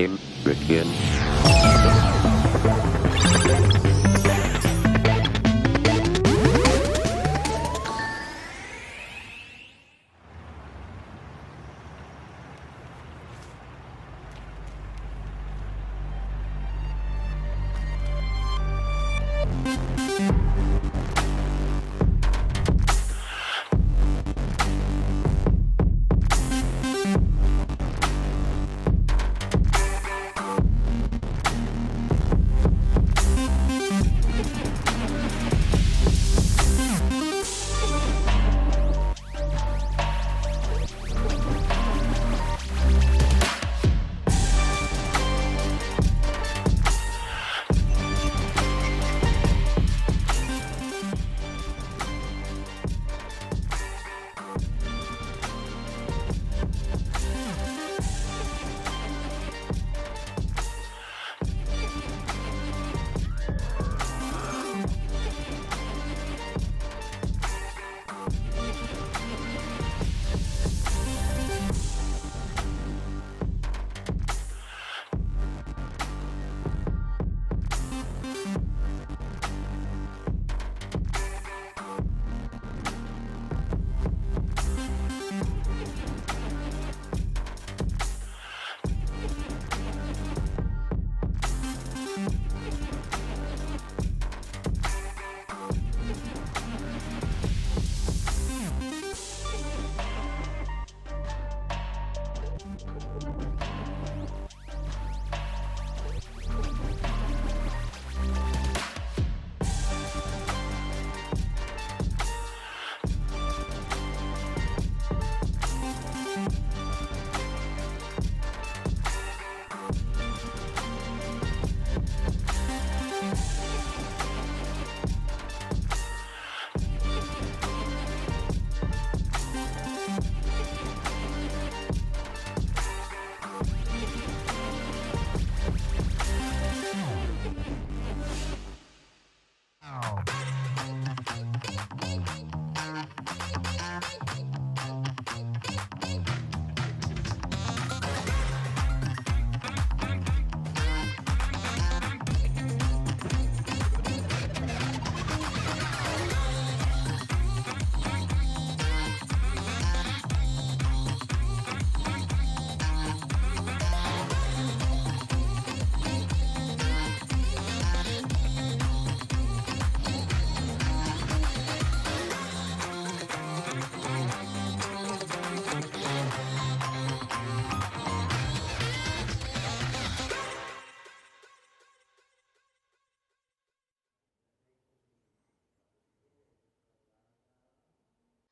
game begin?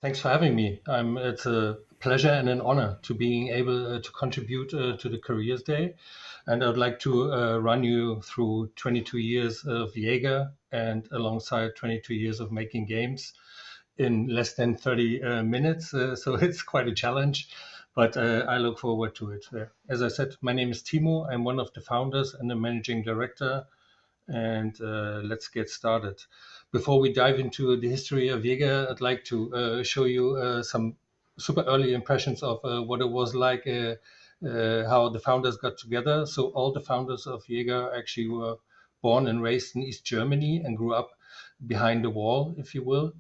Thanks for having me. It's a pleasure and an honor to being able to contribute to the Careers Day. And I'd like to run you through 22 years of Jaeger and alongside 22 years of making games in less than 30 minutes. So it's quite a challenge, but I look forward to it. As I said, my name is Timo. I'm one of the founders and the managing director, and let's get started. Before we dive into the history of Jaeger, I'd like to show you some super early impressions of what it was like, how the founders got together. So all the founders of Jaeger actually were born and raised in East Germany and grew up behind the wall, if you will.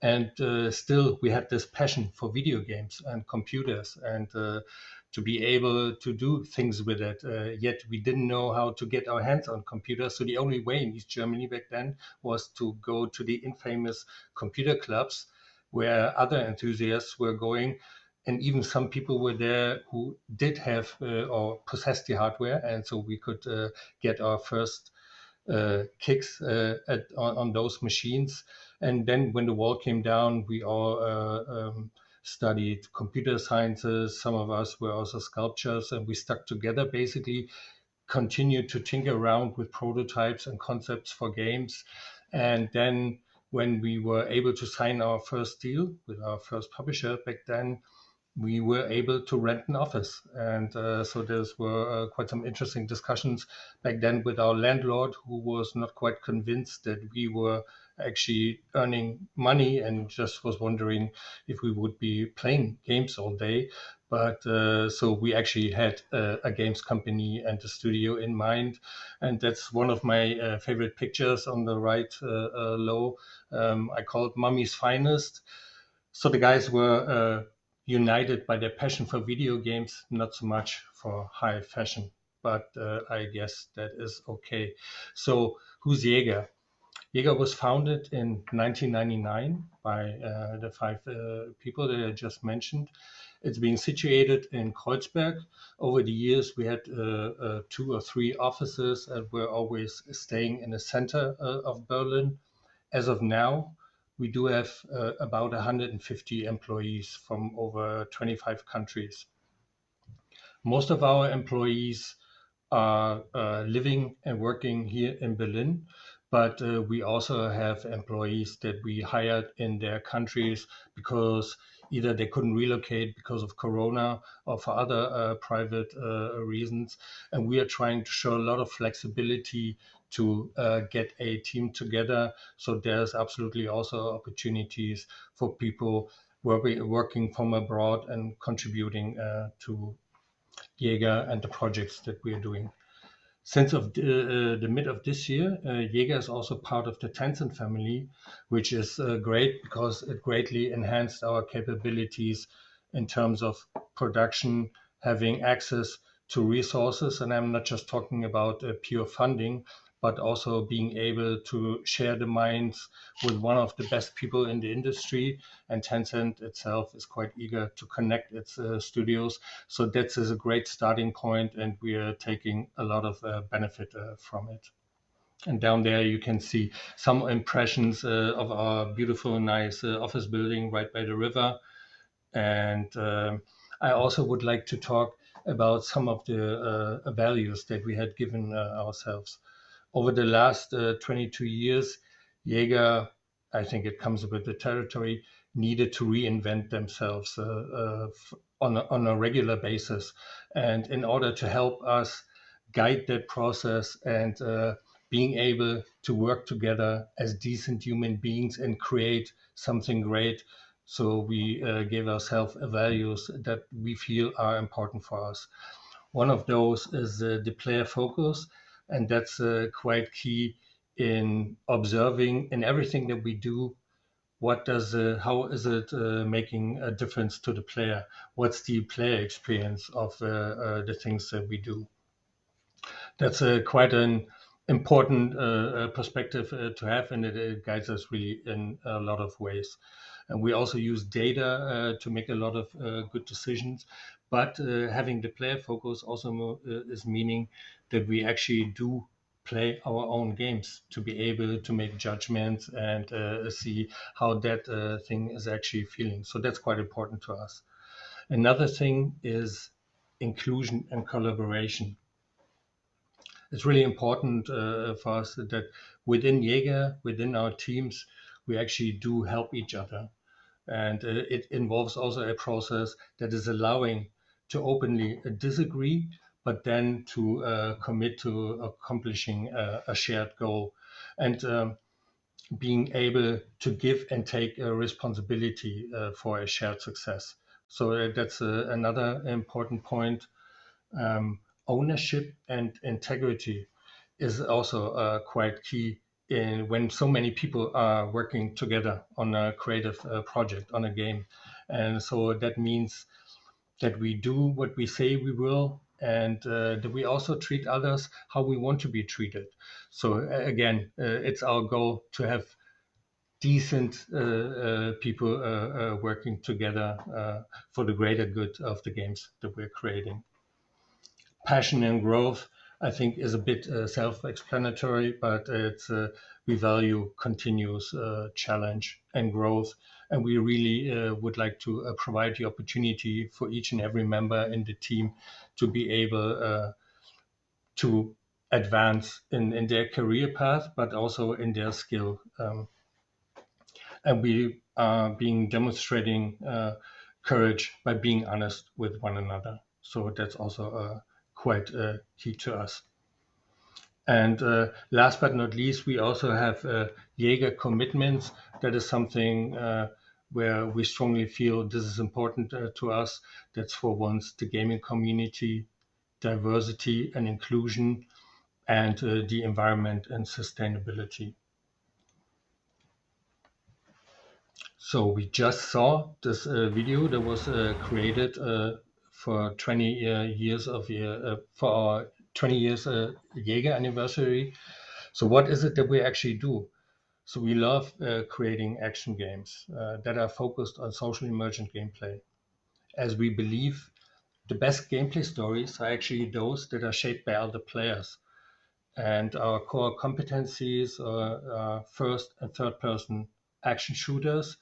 And still, we had this passion for video games and computers, and to be able to do things with it. Yet we didn't know how to get our hands on computers. So the only way in East Germany back then was to go to the infamous computer clubs where other enthusiasts were going. And even some people were there who did have or possessed the hardware. And so we could get our first kicks on those machines. And then when the wall came down, we all studied computer sciences. Some of us were also sculptors, and we stuck together, basically continued to tinker around with prototypes and concepts for games. And then when we were able to sign our first deal with our first publisher back then, we were able to rent an office. And so there were quite some interesting discussions back then with our landlord, who was not quite convinced that we were actually earning money and just was wondering if we would be playing games all day. But so we actually had a games company and a studio in mind, and that's one of my favorite pictures on the right low. I call it Mummy's Finest. So the guys were united by their passion for video games, not so much for high fashion. But I guess that is okay. So who's Jaeger? Jaeger was founded in 1999 by the five people that I just mentioned. It's being situated in Kreuzberg. Over the years, we had 2 or 3 offices and we're always staying in the center of Berlin. As of now, we do have about 150 employees from over 25 countries. Most of our employees are living and working here in Berlin, but we also have employees that we hired in their countries because either they couldn't relocate because of Corona or for other private reasons. And we are trying to show a lot of flexibility to get a team together. So there's absolutely also opportunities for people working from abroad and contributing to Jaeger and the projects that we are doing. Since of the mid of this year, Jaeger is also part of the Tencent family, which is great because it greatly enhanced our capabilities in terms of production, having access to resources. And I'm not just talking about pure funding, but also being able to share the minds with one of the best people in the industry. And Tencent itself is quite eager to connect its studios. So that is a great starting point, and we are taking a lot of benefit from it. And down there, you can see some impressions of our beautiful, nice office building right by the river. And I also would like to talk about some of the values that we had given ourselves. Over the last 22 years, Jaeger, I think it comes with the territory, needed to reinvent themselves on a regular basis. And in order to help us guide that process and being able to work together as decent human beings and create something great. So we gave ourselves values that we feel are important for us. One of those is the player focus, and that's quite key in observing in everything that we do. How is it making a difference to the player? What's the player experience of the things that we do? That's quite an important perspective to have, and it guides us really in a lot of ways. And we also use data to make a lot of good decisions. But having the player focus also is meaning that we actually do play our own games to be able to make judgments and see how that thing is actually feeling. So that's quite important to us. Another thing is inclusion and collaboration. It's really important for us that within Jaeger, within our teams, we actually do help each other. And it involves also a process that is allowing to openly disagree, but then to commit to accomplishing a shared goal and being able to give and take responsibility for a shared success. So that's another important point. Ownership and integrity is also quite key in when so many people are working together on a creative project, on a game. And so that means that we do what we say we will, and that we also treat others how we want to be treated. So again, it's our goal to have decent people working together for the greater good of the games that we're creating. Passion and growth, I think, is a bit self-explanatory, but we value continuous challenge and growth, and we really would like to provide the opportunity for each and every member in the team to be able to advance in their career path, but also in their skill. And we are being demonstrating courage by being honest with one another. So that's also quite key to us. And last but not least, we also have Jaeger commitments. That is something where we strongly feel this is important to us. That's for once the gaming community, diversity and inclusion, and the environment and sustainability. So we just saw this video that was created for 20 years of for our 20 years Jaeger anniversary. So what is it that we actually do? So we love creating action games that are focused on social emergent gameplay, as we believe the best gameplay stories are actually those that are shaped by other players. And our core competencies are first and third person action shooters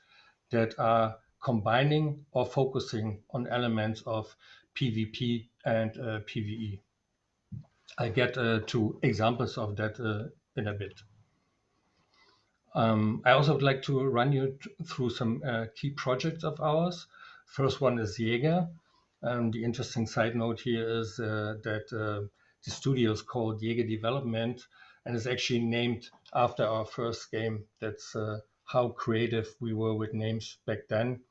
that are combining or focusing on elements of PvP and PvE. I get to examples of that in a bit. I also would like to run you through some key projects of ours. First one is Jaeger. The interesting side note here is that the studio is called Yager Development and is actually named after our first game. That's how creative we were with names back then.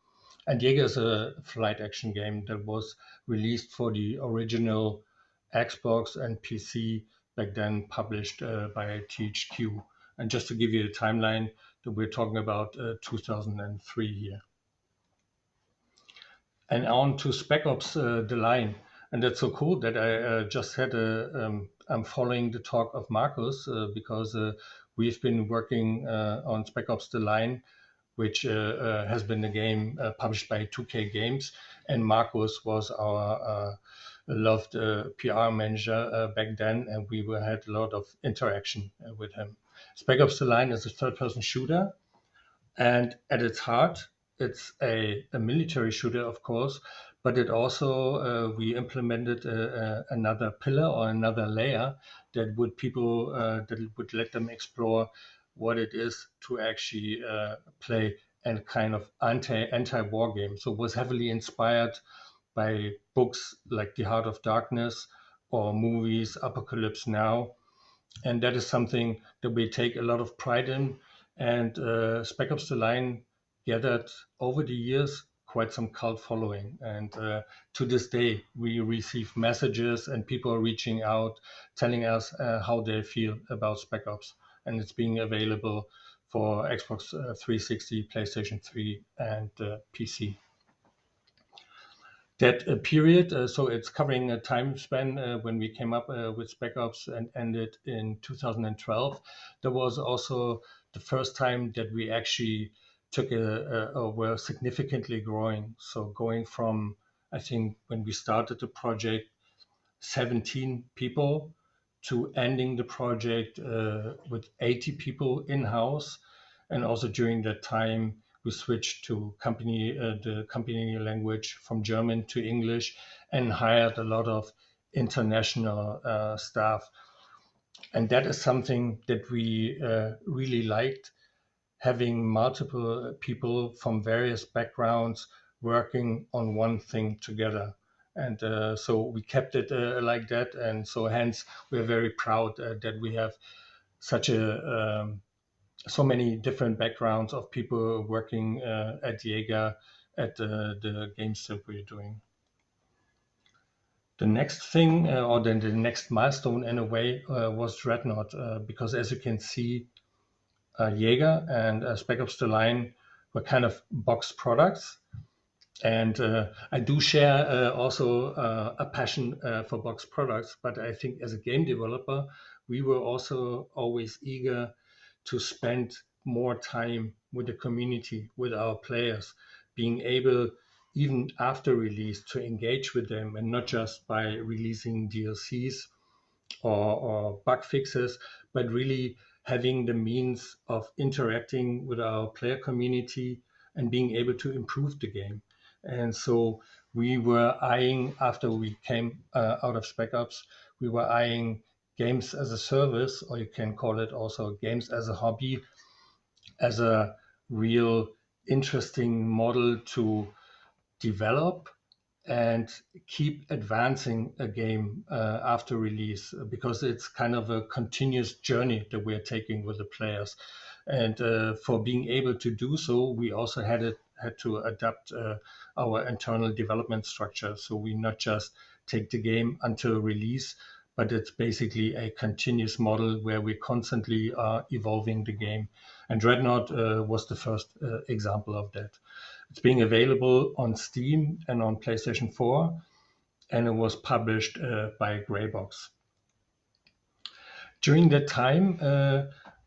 And Jaeger is a flight action game that was released for the original Xbox and PC, back then published by THQ. And just to give you a timeline, that we're talking about 2003 here. And on to Spec Ops The Line. And that's so cool that I just had I'm following the talk of Marcus because we've been working on Spec Ops The Line, which has been a game published by 2K Games. And Marcus was our loved PR manager back then, and we had a lot of interaction with him. Spec Ops The Line is a third-person shooter, and at its heart, it's a military shooter, of course, but it also we implemented another pillar or another layer that would let them explore what it is to actually play a kind of anti-war game. So it was heavily inspired by books like The Heart of Darkness or movies Apocalypse Now, and that is something that we take a lot of pride in. And Spec Ops: The Line gathered over the years quite some cult following, and to this day we receive messages and people are reaching out, telling us how they feel about Spec Ops, and it's being available for Xbox 360, PlayStation 3, and PC. That period, so it's covering a time span when we came up with Spec Ops and ended in 2012. There was also the first time that we actually took or were significantly growing. So going from, I think when we started the project, 17 people to ending the project with 80 people in-house. And also during that time, we switched to the company language from German to English and hired a lot of international staff. And that is something that we really liked, having multiple people from various backgrounds working on one thing together. And so we kept it like that. And so hence we're very proud that we have such so many different backgrounds of people working at Jaeger at the games that we're doing. The next thing, or then the next milestone in a way, was Dreadnought, because as you can see, Jaeger and Spec Ops: The Line were kind of box products. And I do share also a passion for box products, but I think as a game developer, we were also always eager to spend more time with the community, with our players, being able, even after release, to engage with them and not just by releasing DLCs or bug fixes, but really having the means of interacting with our player community and being able to improve the game. And so we were eyeing, after we came out of Spec Ops, we were eyeing games as a service, or you can call it also games as a hobby, as a real interesting model to develop and keep advancing a game after release, because it's kind of a continuous journey that we're taking with the players. And for being able to do so, we also had had to adapt our internal development structure. So we not just take the game until release, but it's basically a continuous model where we constantly are evolving the game. And Dreadnought was the first example of that. It's being available on Steam and on PlayStation 4, and it was published by Greybox. During that time,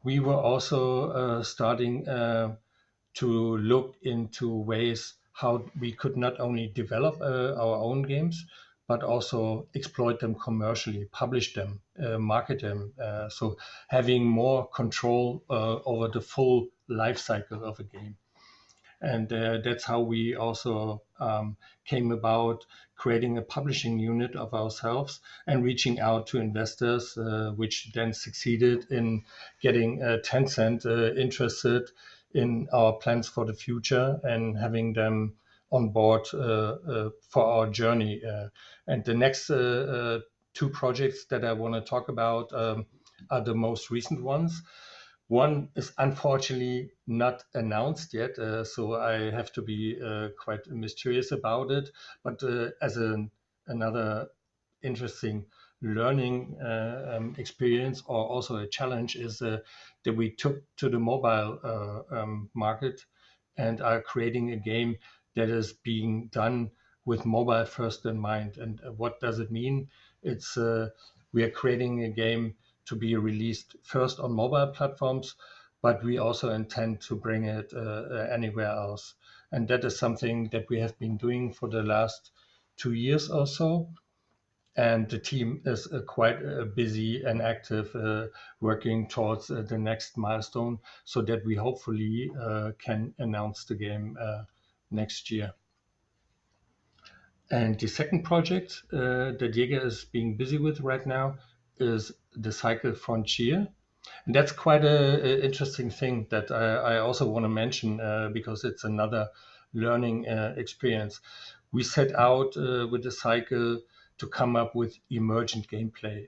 we were also starting to look into ways how we could not only develop our own games, but also exploit them commercially, publish them, market them. So having more control over the full life cycle of a game. And that's how we also came about creating a publishing unit of ourselves and reaching out to investors, which then succeeded in getting Tencent interested in our plans for the future and having them on board for our journey. And the next two projects that I want to talk about are the most recent ones. One is unfortunately not announced yet, so I have to be quite mysterious about it. But as another interesting learning experience or also a challenge is that we took to the mobile market and are creating a game that is being done with mobile first in mind. And what does it mean? It's we are creating a game to be released first on mobile platforms, but we also intend to bring it anywhere else. And that is something that we have been doing for the last 2 years or so. And the team is quite busy and active, working towards the next milestone so that we hopefully can announce the game next year. And the second project that Jaeger is being busy with right now is the Cycle Frontier. And that's quite an interesting thing that I also want to mention because it's another learning experience. We set out with the cycle to come up with emergent gameplay,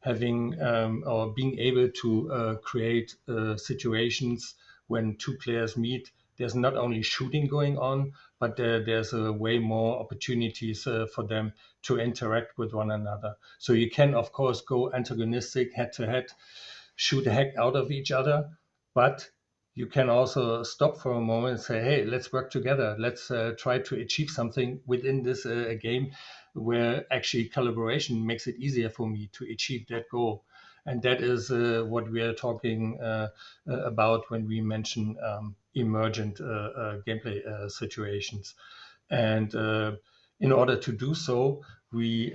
having or being able to create situations when two players meet. There's not only shooting going on, but there's way more opportunities for them to interact with one another. So you can, of course, go antagonistic head to head, shoot the heck out of each other, but you can also stop for a moment and say, hey, let's work together. Let's try to achieve something within this game where actually collaboration makes it easier for me to achieve that goal. And that is what we are talking about when we mention emergent gameplay situations. And in order to do so, we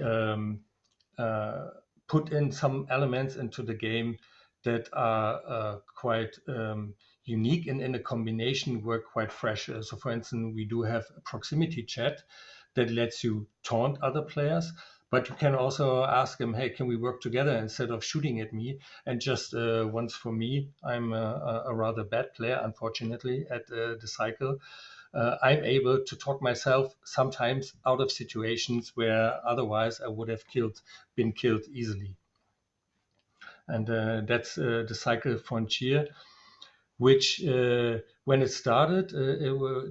put in some elements into the game that are quite unique and in a combination work quite fresh. So for instance, we do have a proximity chat that lets you taunt other players, but you can also ask them, hey, can we work together instead of shooting at me? And just once for me, I'm a rather bad player, unfortunately, at the cycle. I'm able to talk myself sometimes out of situations where otherwise I would have been killed easily. And that's the Cycle Frontier, which when it started,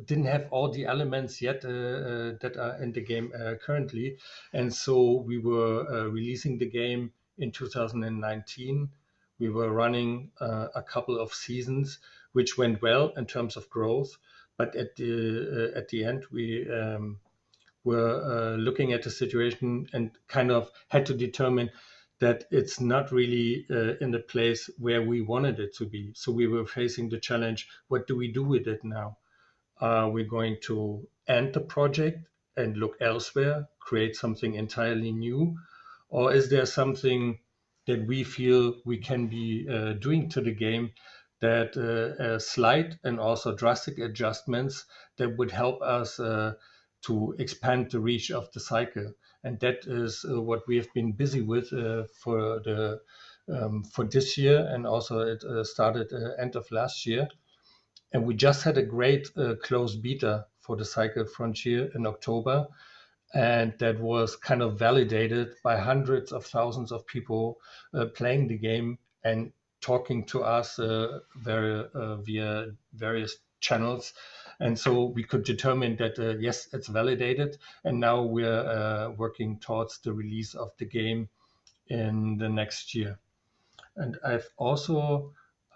didn't have all the elements yet that are in the game currently. And so we were releasing the game in 2019. We were running a couple of seasons, which went well in terms of growth. But at the end, we were looking at the situation and kind of had to determine that it's not really in the place where we wanted it to be. So we were facing the challenge, what do we do with it now? Are we going to end the project and look elsewhere, create something entirely new? Or is there something that we feel we can be doing to the game that slight and also drastic adjustments that would help us to expand the reach of the cycle? And that is what we have been busy with for this year, and also it started end of last year. And we just had a great closed beta for the Cycle Frontier in October, and that was kind of validated by hundreds of thousands of people playing the game and talking to us via various channels And so we could determine that, yes, it's validated. And now we're working towards the release of the game in the next year. And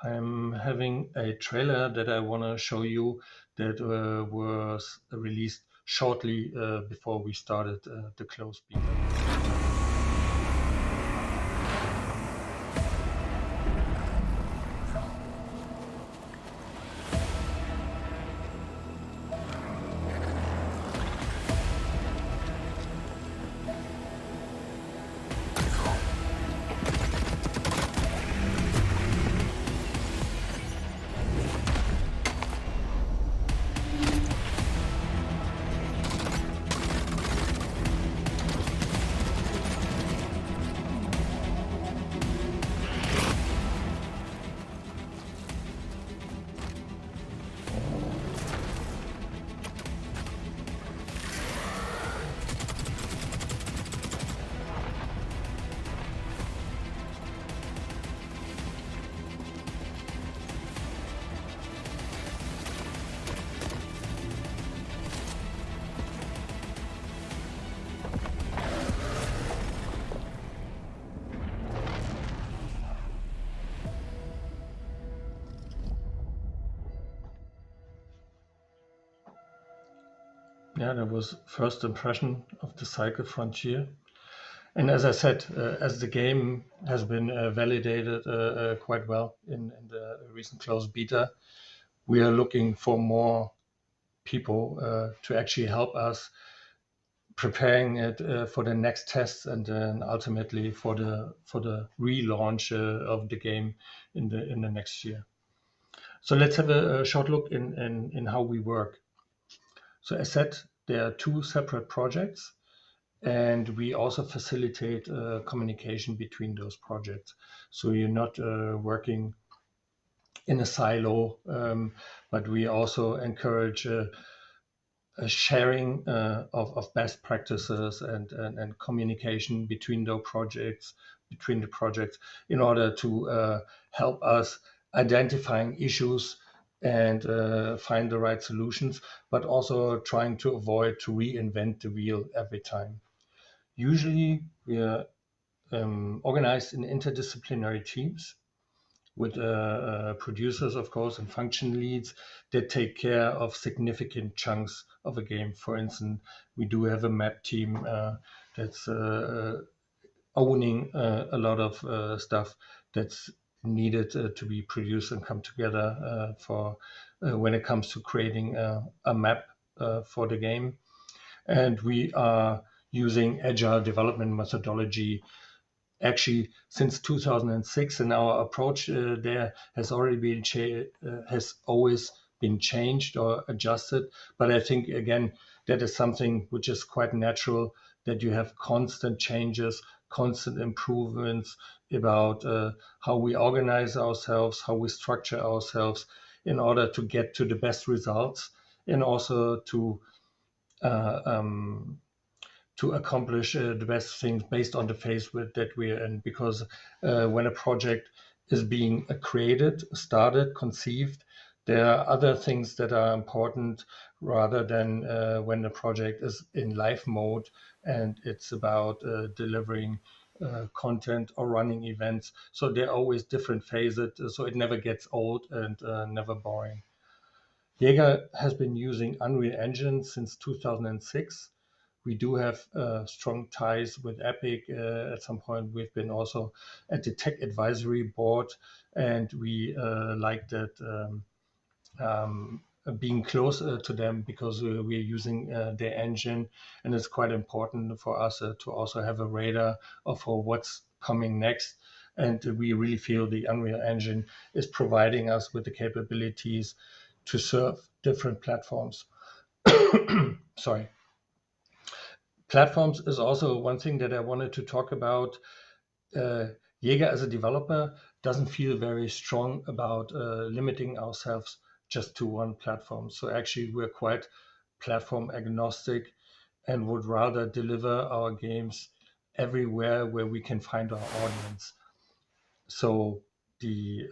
I'm having a trailer that I want to show you that was released shortly before we started the closed beta. Yeah, that was first impression of the Cycle Frontier. And as I said, as the game has been validated quite well in the recent closed beta, we are looking for more people to actually help us preparing it for the next tests and then ultimately for the relaunch of the game in the next year. So let's have a short look in how we work. So as said, there are two separate projects, and we also facilitate communication between those projects. So you're not working in a silo, but we also encourage a sharing of best practices and communication between the projects in order to help us identifying issues and find the right solutions, but also trying to avoid to reinvent the wheel every time. Usually we are organized in interdisciplinary teams with producers, of course, and function leads that take care of significant chunks of a game. For instance, we do have a map team that's owning a lot of stuff that's needed to be produced and come together for when it comes to creating a map for the game. And we are using agile development methodology actually since 2006, and our approach there has already been has always been changed or adjusted. But I think again that is something which is quite natural, that you have constant changes, constant improvements about how we organize ourselves, how we structure ourselves in order to get to the best results, and also uh, um, to accomplish the best things based on the phase that we're in. Because when a project is being created, started, conceived, there are other things that are important rather than when the project is in live mode and it's about delivering content or running events. So there are always different phases, so it never gets old and never boring. Jaeger has been using Unreal Engine since 2006. We do have strong ties with Epic. At some point, we've been also at the tech advisory board, and we like that being close to them, because we're using their engine, and it's quite important for us to also have a radar of what's coming next. And we really feel the Unreal Engine is providing us with the capabilities to serve different platforms. Sorry. Platforms is also one thing that I wanted to talk about. Jaeger as a developer doesn't feel very strong about limiting ourselves just to one platform. So actually we're quite platform agnostic and would rather deliver our games everywhere where we can find our audience. So the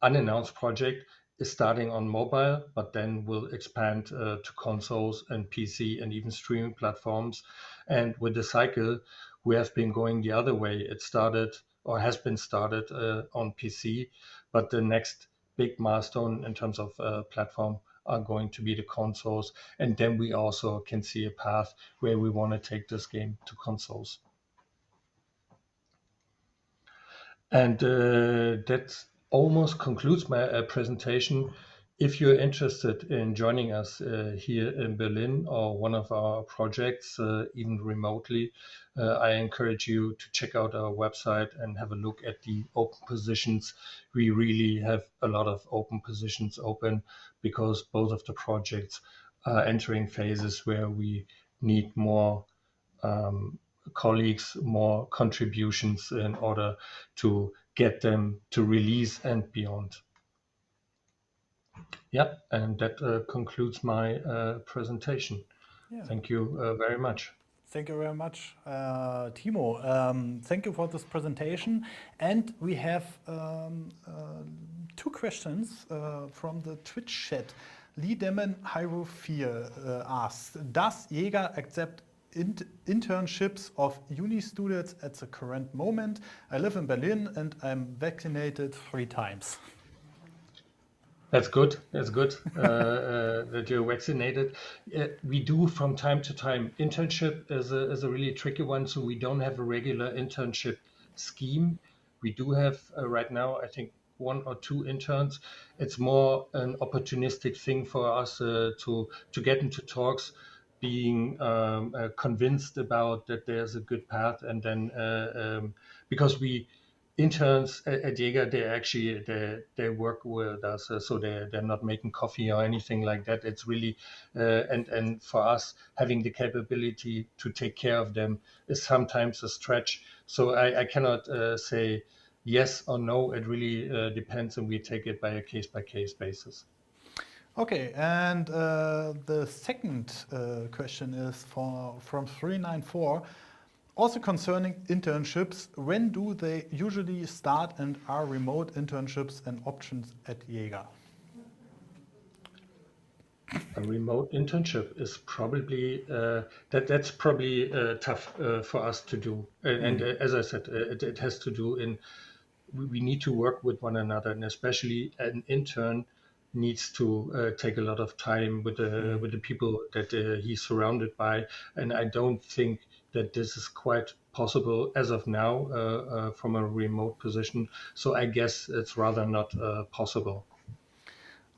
unannounced project is starting on mobile, but then will expand to consoles and PC and even streaming platforms. And with the cycle, we have been going the other way. It started or has been started on PC, but the next big milestone in terms of platform are going to be the consoles. And then we also can see a path where we want to take this game to consoles. And that almost concludes my presentation. If you're interested in joining us here in Berlin or one of our projects, even remotely, I encourage you to check out our website and have a look at the open positions. We really have a lot of open positions open because both of the projects are entering phases where we need more colleagues, more contributions in order to get them to release and beyond. Yeah, and that concludes my presentation. Yeah. Thank you very much. Thank you very much, Timo. Thank you for this presentation. And we have two questions from the Twitch chat. Lee Demon Hyro 4 asks, does Jaeger accept internships of uni students at the current moment? I live in Berlin and I'm vaccinated 3 times. That's good. That's good that you're vaccinated. We do from time to time. Internship is a really tricky one. So we don't have a regular internship scheme. We do have right now, I think, 1 or 2 interns. It's more an opportunistic thing for us to get into talks, being convinced about that there's a good path, and then because we interns at Jaeger, they work with us, so they're not making coffee or anything like that. It's really and for us having the capability to take care of them is sometimes a stretch. So I cannot say yes or no. It really depends, and we take it by a case basis. Okay, and the second question is from 394. Also concerning internships, when do they usually start and are remote internships and options at Jaeger? A remote internship is probably that's probably tough for us to do. And as I said, it has to do in we need to work with one another, and especially an intern needs to take a lot of time with the people that he's surrounded by, and I don't think that this is quite possible as of now from a remote position. So I guess it's rather not possible.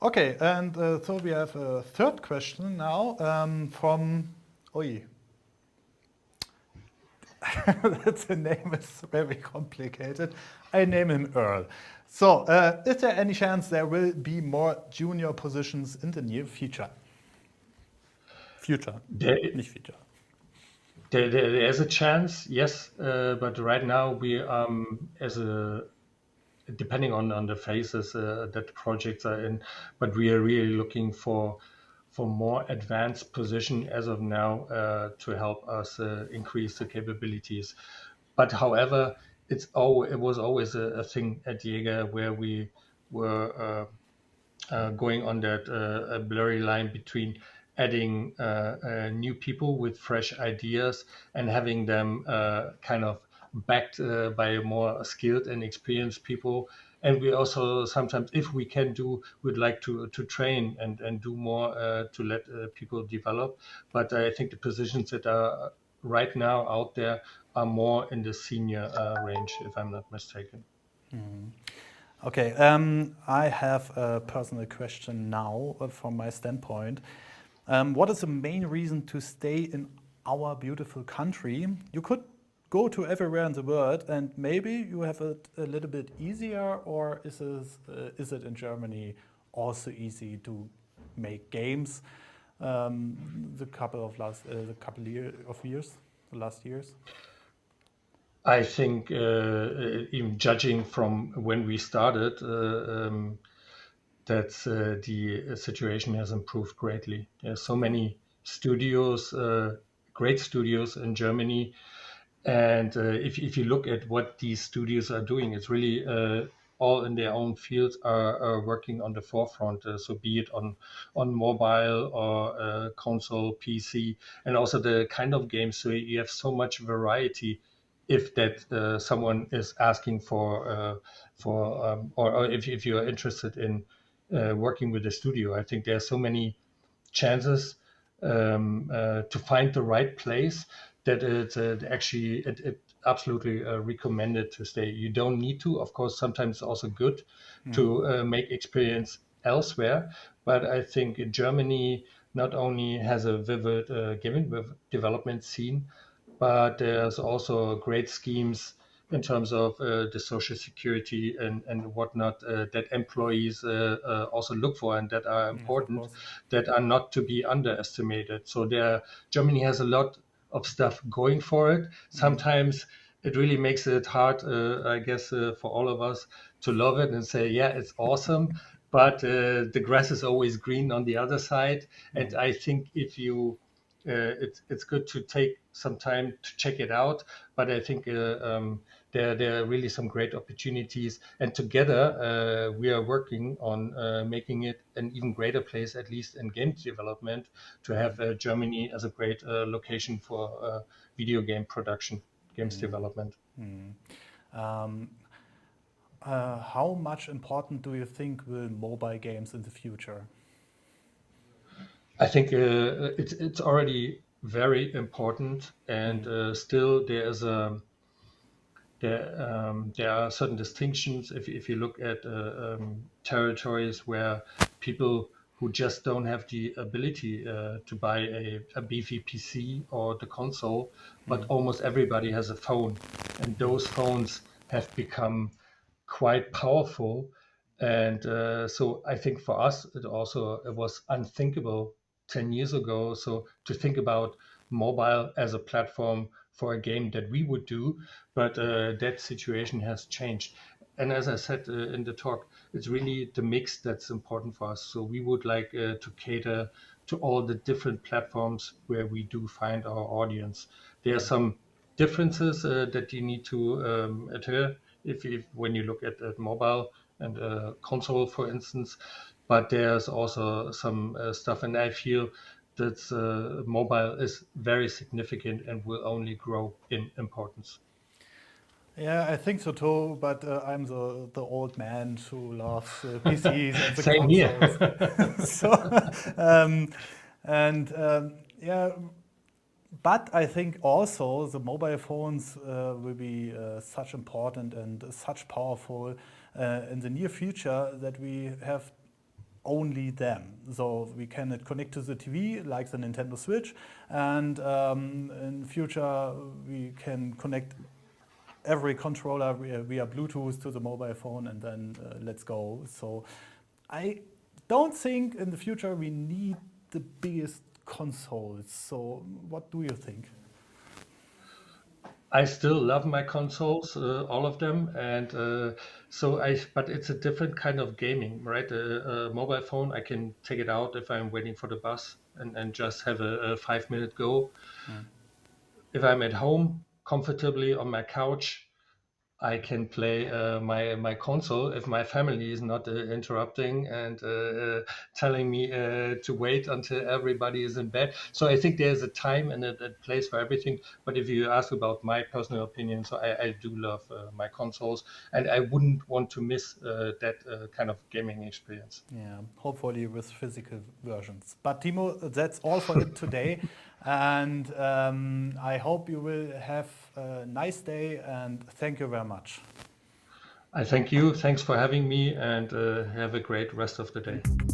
Okay, and so we have a third question now from the name is very complicated. I name him Earl. So, is there any chance there will be more junior positions in the near future? Nicht future. There's a chance, yes, but right now we depending on the phases that the projects are in, but we are really looking for more advanced position as of now to help us increase the capabilities. But however, it was always a thing at Jaeger where we were going on that blurry line between adding new people with fresh ideas and having them kind of backed by more skilled and experienced people. And we also sometimes, if we can we'd like to train and do more to let people develop. But I think the positions that are right now out there are more in the senior range, if I'm not mistaken. Mm-hmm. Okay, I have a personal question now from my standpoint. What is the main reason to stay in our beautiful country? You could go to everywhere in the world and maybe you have it a little bit easier, or is it in Germany also easy to make games the last years? I think even judging from when we started, that the situation has improved greatly. There's so many studios, great studios in Germany. And if you look at what these studios are doing, it's really all in their own fields are working on the forefront. So be it on mobile or console, PC, and also the kind of games. So you have so much variety. If that someone is asking for or if you are interested in working with a studio, I think there are so many chances to find the right place that it absolutely recommended to stay. You don't need to, of course. Sometimes it's also good to make experience elsewhere. But I think in Germany not only has a vivid game development scene, but there's also great schemes in terms of the social security and whatnot that employees also look for and that are Yes, of important, course. that are not to be underestimated. So Germany has a lot of stuff going for it. Sometimes it really makes it hard, I guess, for all of us to love it and say, yeah, it's awesome. But the grass is always green on the other side. And I think if you it's good to take some time to check it out. But I think there are really some great opportunities, and together we are working on making it an even greater place, at least in game development, to have Germany as a great location for video game production, games development. How much important do you think will mobile games in the future? I think it's already very important, and still there are certain distinctions. If you look at territories where people who just don't have the ability to buy a beefy PC or the console, but almost everybody has a phone, and those phones have become quite powerful. And so I think for us, it was unthinkable 10 years ago. So to think about mobile as a platform for a game that we would do, but that situation has changed. And as I said in the talk, it's really the mix that's important for us. So we would like to cater to all the different platforms where we do find our audience. There are some differences that you need to adhere if when you look at mobile and console, for instance. But there's also some stuff, and I feel that mobile is very significant and will only grow in importance. Yeah, I think so too, but I'm the old man who loves PCs and the Same here. consoles. So, um, and yeah, but I think also the mobile phones will be such important and such powerful in the near future that we have only them. So we can connect to the TV like the Nintendo Switch, and in future we can connect every controller via Bluetooth to the mobile phone, and then let's go. So I don't think in the future we need the biggest consoles. So what do you think? I still love my consoles, all of them, and but it's a different kind of gaming, right? A mobile phone, I can take it out if I'm waiting for the bus and just have a 5 minute go. If I'm at home comfortably on my couch, I can play my console if my family is not interrupting and telling me to wait until everybody is in bed. So I think there's a time and a place for everything. But if you ask about my personal opinion, so I do love my consoles, and I wouldn't want to miss that kind of gaming experience. Yeah, hopefully with physical versions. But Timo, that's all for it today. And I hope you will have a nice day, and thank you very much. I thank you. Thanks for having me, and have a great rest of the day.